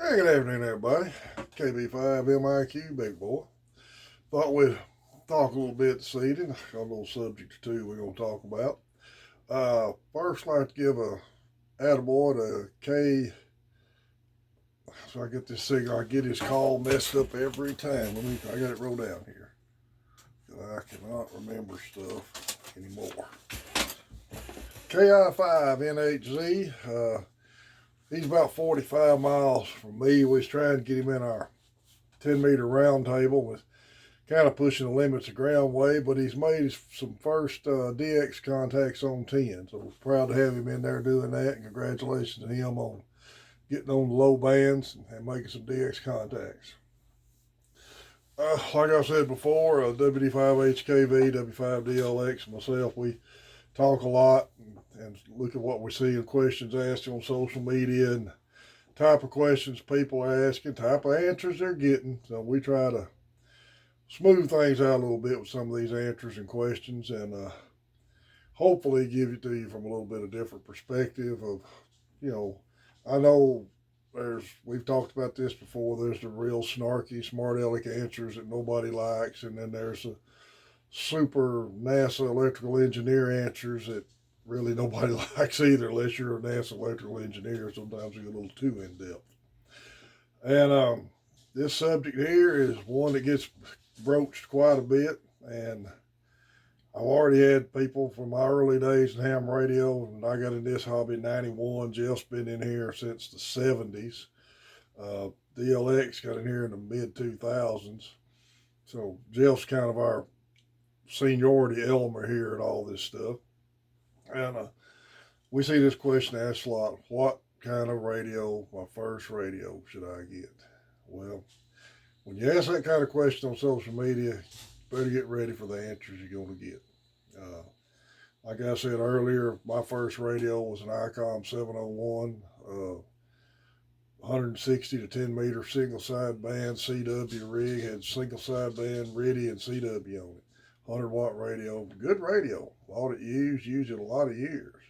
Hey, good afternoon, everybody. KB5MIQ, big boy. Thought we'd talk a little bit this evening. Got a little subject or two we're going to talk about. First, I'd like to give a attaboy to K. So I get this signal. I get his call messed up every time. I got it wrote down here. I cannot remember stuff anymore. KI5NHZ. He's about 45 miles from me. We was trying to get him in our 10-meter round table with kind of pushing the limits of ground way, but he's made some first DX contacts on 10. So we're proud to have him in there doing that. And congratulations to him on getting on the low bands and making some DX contacts. Like I said before, WD5HKV, W5DLX, and myself, we talk a lot and look at what we see in questions asked on social media and type of questions people are asking, type of answers they're getting. So we try to smooth things out a little bit with some of these answers and questions, and hopefully give it to you from a little bit of different perspective of, you know, I know we've talked about this before, there's the real snarky, smart aleck answers that nobody likes, and then there's the super NASA electrical engineer answers that really nobody likes either, unless you're a NASA electrical engineer. Sometimes you get a little too in depth. And this subject here is one that gets broached quite a bit, and I've already had people from my early days in ham radio, and I got in this hobby in '91. Jeff's been in here since the '70s. DLX got in here in the mid 2000s. So Jeff's kind of our seniority element here and all this stuff. And we see this question asked a lot: what kind of radio, my first radio, should I get? Well, when you ask that kind of question on social media, you better get ready for the answers you're going to get. Uh, like I said earlier, my first radio was an ICOM 701, 160 to 10 meter single side band CW rig, had single side band RIDI and CW on it. 100-watt radio, good radio. Bought it used it a lot of years.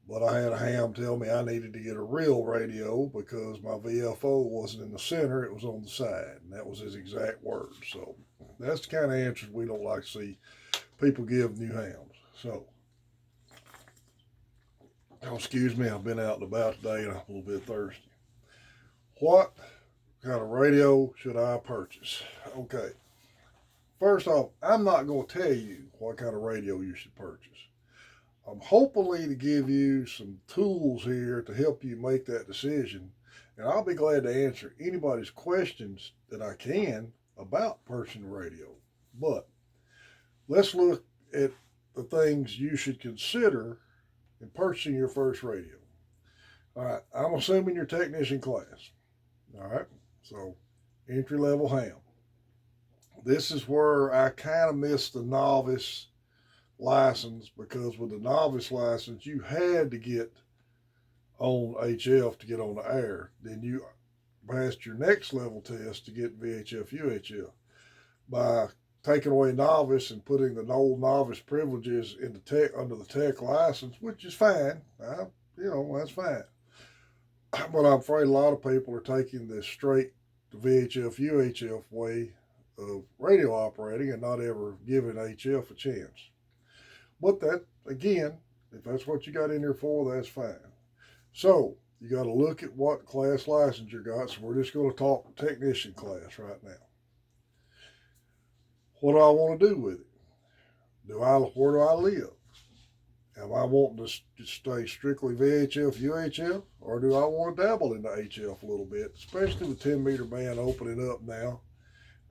But I had a ham tell me I needed to get a real radio because my VFO wasn't in the center, it was on the side. And that was his exact words. So that's the kind of answers we don't like to see people give new hams. So, excuse me, I've been out and about today and I'm a little bit thirsty. What kind of radio should I purchase? Okay. First off, I'm not going to tell you what kind of radio you should purchase. I'm hopefully to give you some tools here to help you make that decision. And I'll be glad to answer anybody's questions that I can about purchasing a radio. But let's look at the things you should consider in purchasing your first radio. All right, I'm assuming you're technician class. All right, so entry level ham. This is where I kind of missed the novice license because with the novice license, you had to get on HF to get on the air. Then you passed your next level test to get VHF, UHF. By taking away novice and putting the old novice privileges in the tech under the tech license, which is fine. That's fine. But I'm afraid a lot of people are taking this straight VHF, UHF way of radio operating and not ever giving HF a chance. But that, again, if that's what you got in there for, that's fine. So you got to look at what class license you got. So we're just going to talk technician class right now. What do I want to do with it? Where do I live? Am I wanting to stay strictly VHF, UHF, or do I want to dabble into HF a little bit, especially with 10-meter band opening up now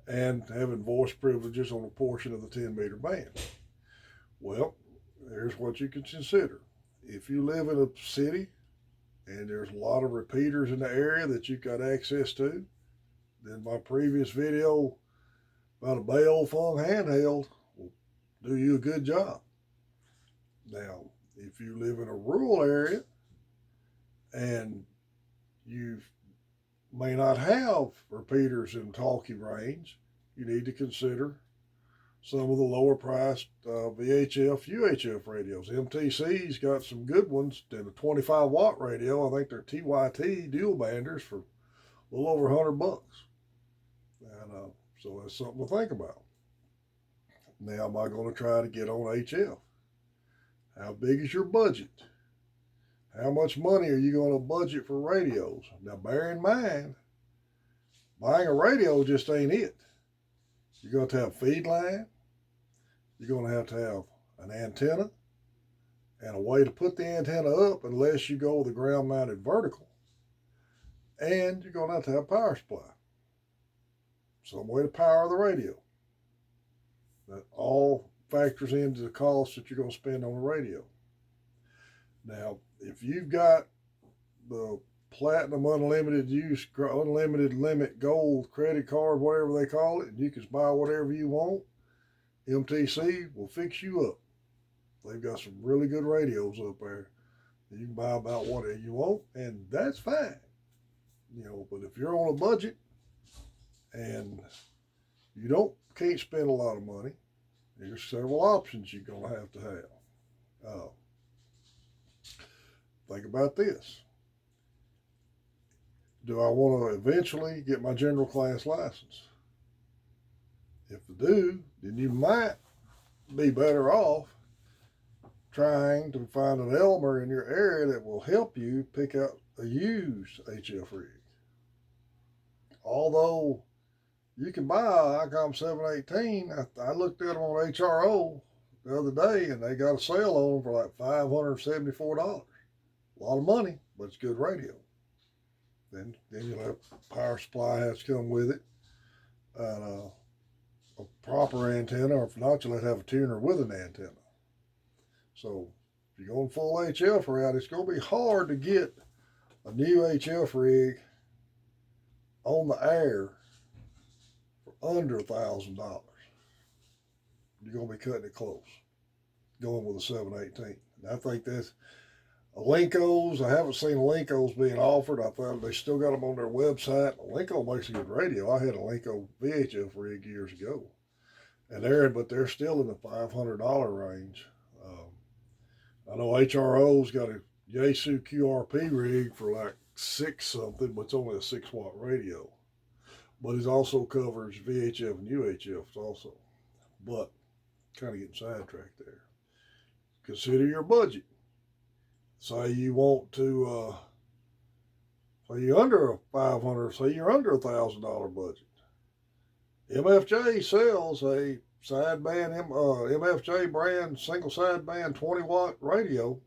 and having voice privileges on a portion of the 10-meter band? Well, here's what you can consider. If you live in a city and there's a lot of repeaters in the area that you've got access to, then my previous video about a Baofeng handheld will do you a good job. Now, if you live in a rural area and you may not have repeaters in talking range, you need to consider some of the lower priced VHF, UHF radios. MTC's got some good ones. And a 25-watt radio, I think they're TYT dual banders for a little over $100. And so that's something to think about. Now, am I going to try to get on HF? How big is your budget? How much money are you going to budget for radios? Now, bear in mind, buying a radio just ain't it. You're going to have a feed line. You're going to have an antenna and a way to put the antenna up unless you go with a ground mounted vertical. And you're going to have a power supply. Some way to power the radio. That all factors into the cost that you're going to spend on the radio. Now, if you've got the Platinum Unlimited Use, Unlimited Limit Gold credit card, whatever they call it, and you can buy whatever you want, MTC will fix you up. They've got some really good radios up there. You can buy about whatever you want, and that's fine. But if you're on a budget and you can't spend a lot of money, there's several options you're going to have. Think about this. Do I want to eventually get my general class license? If I do, then you might be better off trying to find an Elmer in your area that will help you pick out a used HF rig. Although you can buy an ICOM 718, I looked at them on HRO the other day, and they got a sale on them for like $574. A lot of money, but it's good radio. Then you'll have power supply has to come with it, and a proper antenna, or if not, you'll have a tuner with an antenna. So if you're going full HF route, it's going to be hard to get a new HF rig on the air for under $1,000. You're going to be cutting it close, going with a 718. And I think that's Alincos. I haven't seen Alincos being offered. I thought they still got them on their website. Alinco makes a good radio. I had a Alinco VHF rig years ago, and they're still in the $500 range. I know HRO's got a Yaesu QRP rig for like $6 something, but it's only a 6-watt radio. But it also covers VHF and UHFs also. But kind of getting sidetracked there. Consider your budget. Say you want to, say you're under $1,000 budget. MFJ sells a sideband, MFJ brand single sideband 20-watt radio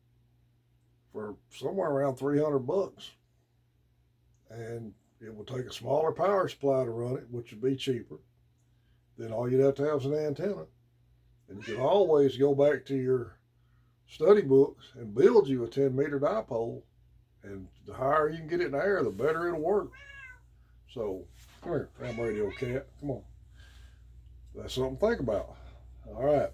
for somewhere around $300, and it will take a smaller power supply to run it, which would be cheaper. Then all you'd have to have is an antenna, and you can always go back to your study books and build you a 10-meter dipole, and the higher you can get it in the air, the better it'll work. So come here, Ham Radio Cat, come on. That's something to think about. All right.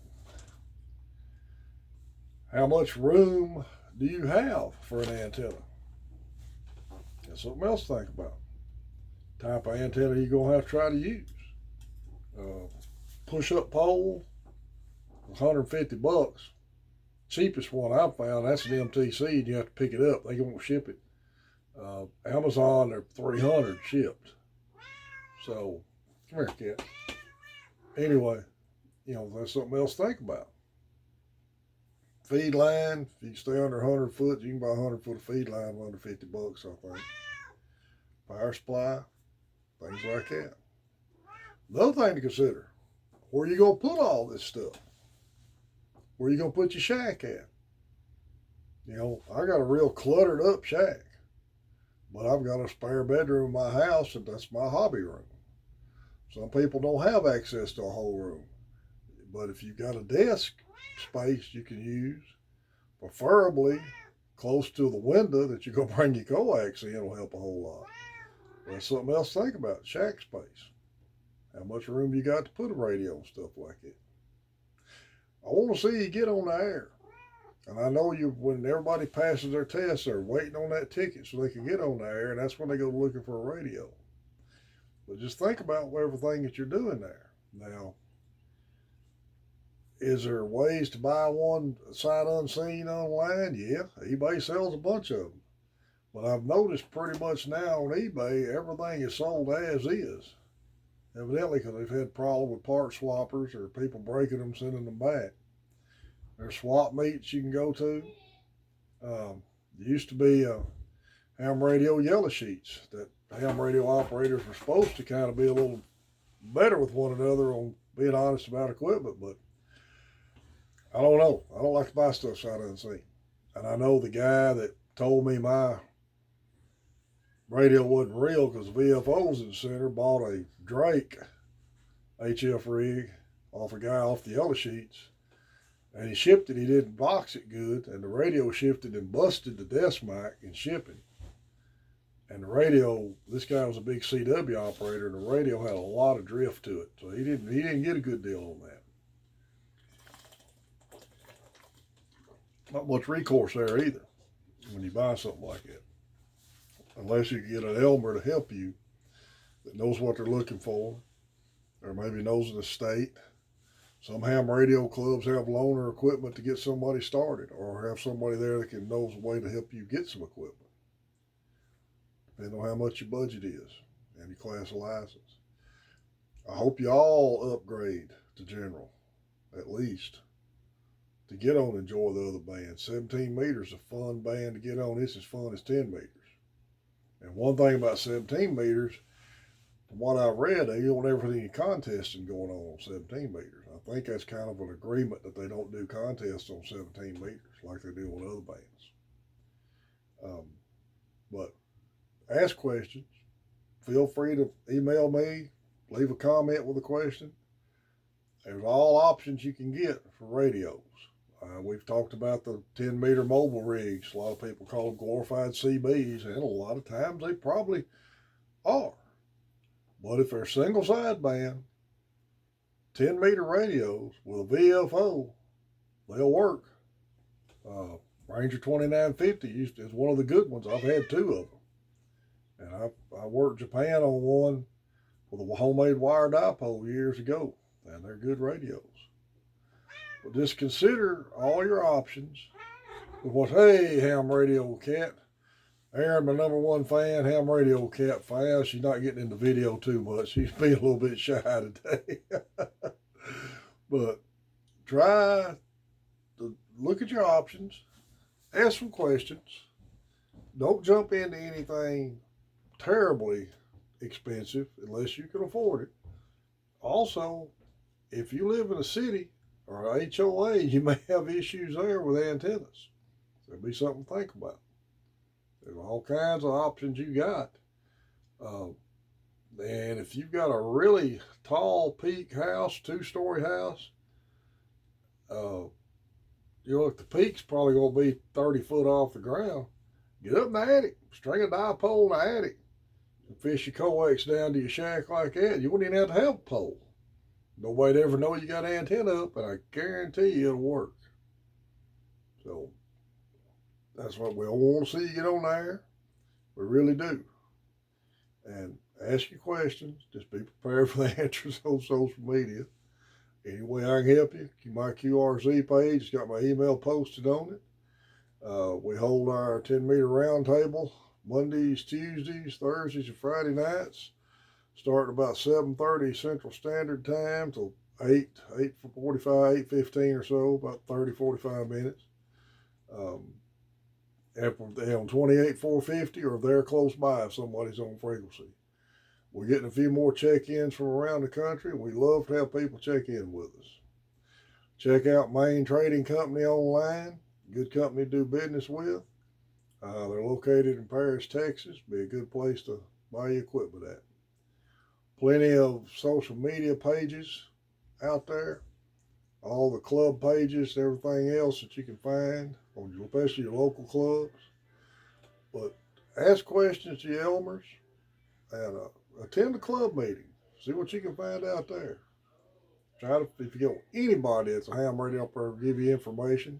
How much room do you have for an antenna? That's something else to think about. Type of antenna you're going to have to try to use. Push-up pole, $150. Cheapest one I've found, that's an MTC, and you have to pick it up. They won't ship it. Amazon, they're $300 shipped. So, come here, cat. Anyway, that's something else to think about. Feed line, if you stay under 100 foot, you can buy 100 foot of feed line for under $50, I think. Power supply, things like that. Another thing to consider, where you going to put all this stuff? Where you going to put your shack at? I got a real cluttered up shack, but I've got a spare bedroom in my house, and that's my hobby room. Some people don't have access to a whole room. But if you've got a desk space you can use, preferably close to the window that you're going to bring your coax in, will help a whole lot. That's something else to think about, shack space. How much room you got to put a radio and stuff like that. I want to see you get on the air. And I know when everybody passes their test, they're waiting on that ticket so they can get on the air, and that's when they go looking for a radio. But just think about everything that you're doing there. Now, is there ways to buy one sight unseen online? Yeah, eBay sells a bunch of them. But I've noticed pretty much now on eBay, everything is sold as is. Evidently, because they've had problem with part swappers or people breaking them, sending them back. There's swap meets you can go to. There used to be ham radio yellow sheets that ham radio operators were supposed to kind of be a little better with one another on being honest about equipment, but I don't know. I don't like to buy stuff sight unseen. And I know the guy that told me my radio wasn't real because VFO was in the center, bought a Drake HF rig off a guy off the yellow sheets, and he shipped it. He didn't box it good, and the radio shifted and busted the desk mic in shipping. And the radio, this guy was a big CW operator, and the radio had a lot of drift to it, so he didn't get a good deal on that. Not much recourse there either when you buy something like that, unless you get an Elmer to help you that knows what they're looking for, or maybe knows the state. Some ham radio clubs have loaner equipment to get somebody started, or have somebody there that knows a way to help you get some equipment, depending on how much your budget is and your class of license. I hope you all upgrade to general, at least, to get on and enjoy the other bands. 17 meters is a fun band to get on. It's as fun as 10 meters. And one thing about 17 meters, from what I read, they don't ever see any contesting going on 17 meters. I think that's kind of an agreement that they don't do contests on 17 meters like they do on other bands. But ask questions. Feel free to email me, leave a comment with a question. There's all options you can get for radios. We've talked about the 10-meter mobile rigs. A lot of people call them glorified CBs, and a lot of times they probably are. But if they're single sideband, 10-meter radios with a VFO, they'll work. Ranger 2950 is one of the good ones. I've had two of them. And I worked Japan on one with a homemade wire dipole years ago, and they're good radios. But just consider all your options. Hey, Ham Radio Cat. Aaron, my number one fan, Ham Radio Cat fan. She's not getting into video too much. She's being a little bit shy today. But try to look at your options. Ask some questions. Don't jump into anything terribly expensive unless you can afford it. Also, if you live in a city or a HOA, you may have issues there with antennas. There'll be something to think about. There's all kinds of options you got. And if you've got a really tall peak house, 2-story house, look, the peak's probably going to be 30 foot off the ground. Get up in the attic, string a dipole in the attic, and fish your coax down to your shack like that. You wouldn't even have to have a pole. Nobody'd ever know you got an antenna up, and I guarantee you it'll work. So that's what we all want to see you get on there. We really do. And ask your questions. Just be prepared for the answers on social media. Any way I can help you, my QRZ page has got my email posted on it. We hold our 10-meter roundtable Mondays, Tuesdays, Thursdays, and Friday nights, starting about 7:30 Central Standard Time till 8:45, 8:15 or so, about 30, 45 minutes. If they're on 28,450 or if they're close by if somebody's on frequency. We're getting a few more check-ins from around the country, and we love to have people check in with us. Check out Main Trading Company online. Good company to do business with. They're located in Paris, Texas. Be a good place to buy your equipment at. Plenty of social media pages out there. All the club pages, everything else that you can find, especially your local clubs. But ask questions to your Elmers and attend a club meeting. See what you can find out there. Try to, if you get anybody that's a ham radio operator, give you information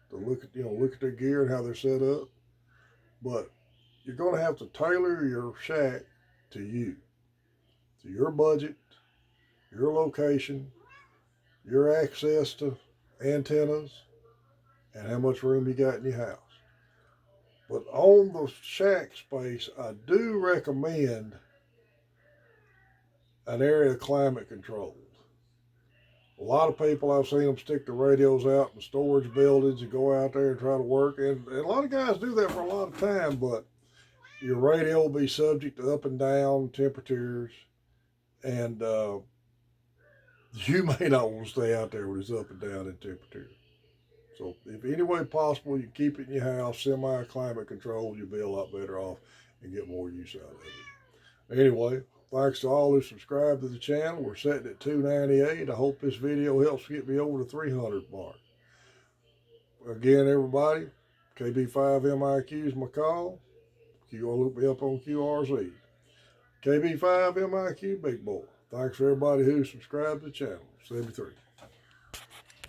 to look at their gear and how they're set up. But you're going to have to tailor your shack to you, to your budget, your location, your access to antennas, and how much room you got in your house. But on the shack space, I do recommend an area climate controlled. A lot of people, I've seen them stick the radios out in storage buildings and go out there and try to work. And a lot of guys do that for a lot of time, but your radio will be subject to up and down temperatures. And you may not want to stay out there when it's up and down in temperature. So if any way possible, you keep it in your house, semi-climate controlled, you'll be a lot better off and get more use out of it. Anyway, thanks to all who subscribe to the channel. We're sitting at 298. I hope this video helps get me over the 300 mark. Again, everybody, KB5MIQ is my call. You want to look me up on QRZ. KB5MIQ, big boy. Thanks for everybody who subscribed to the channel. 73.